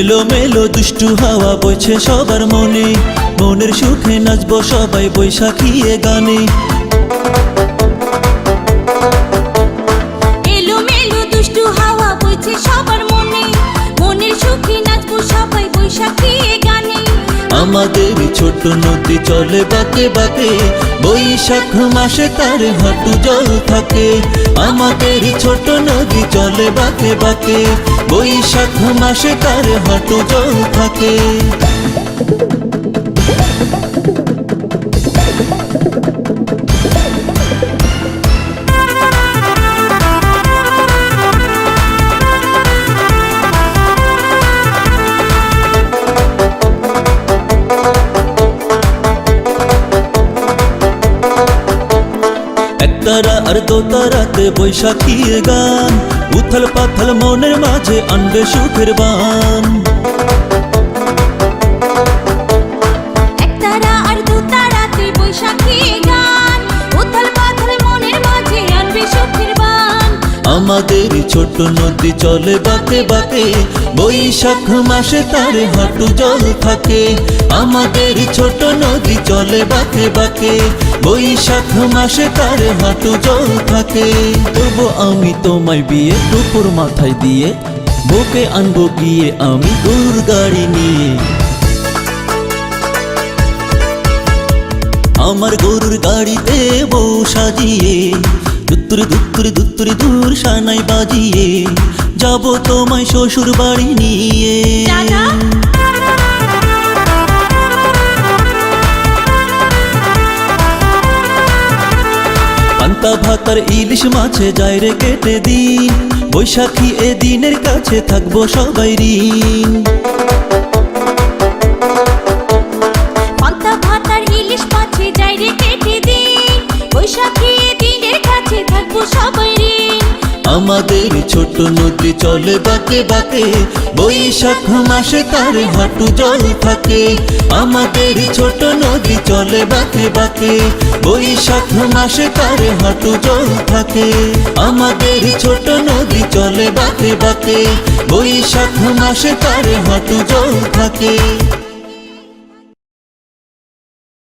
এলো মেলো দুষ্টু হাওয়া বইছে সবার মনে, মনের সুখে নাচবো সবাই বৈশাখীয়ে গানে। এলো মেলো দুষ্টু হাওয়া বইছে সবার মনে, মনের সুখে নাচবো সবাই বৈশাখীয়ে গানে। আমাদের ছোট নদী চলে বাঁকে বাঁকে, বৈশাখ মাসে তার হাঁটু জল থাকে। আমাদের ছোট নদী চলে বাঁকে বাঁকে, বৈশাখ মাসে তার হাঁটু জল থাকে। একতারা আর দোতারাতে বৈশাখীর গান, উথল পাথল মনের মাঝে আনবে সুখের বান। একতারা আর দুতারাতে বৈশাখীর গান, উথল পাথল মনের মাঝে আনবে সুখের বান। আমাদের ছোট নদী চলে বাঁকে বাঁকে, বৈশাখ মাসে তার হাঁটু জল থাকে। আমাদের ছোট নদী চলে বাঁকে বাঁকে, বৈশাখ মাসে তার হাঁটু জল থাকে। তবু আমি তোমায় বিয়ে দুপুর মাথায় দিয়ে, বুকে আনবো গিয়ে আমি গরুর গাড়ি নিয়ে। আমার গরুর গাড়িতে বউ সাজিয়ে, দুত্তুরি দুত্তুরি দুত্তুরি দূর সানাই বাজিয়ে, যাব তোমায় শ্বশুর বাড়ি নিয়ে। দাদা পান্তা ভাতার ইলিশ মাছে যায় রে কেটে দিন, বৈশাখী এ দিনের কাছে থাকবো সবাই ঋণ। পান্তা ভাতার ইলিশ মাছে যায় রে কেটে দিন, বৈশাখী দিনের কাছে থাকবো সবাই ঋণ। আমাদের ছোট নদী চলে বাঁকে বাঁকে, বৈশাখ মাসে তার হাঁটু জল থাকে। আমাদের ছোট নদী চলে বাঁকে বাঁকে, বৈশাখ মাসে তার হাঁটু জল থাকে। আমাদের ছোট নদী চলে বাঁকে বাঁকে, বৈশাখ মাসে তার হাঁটু জল থাকে।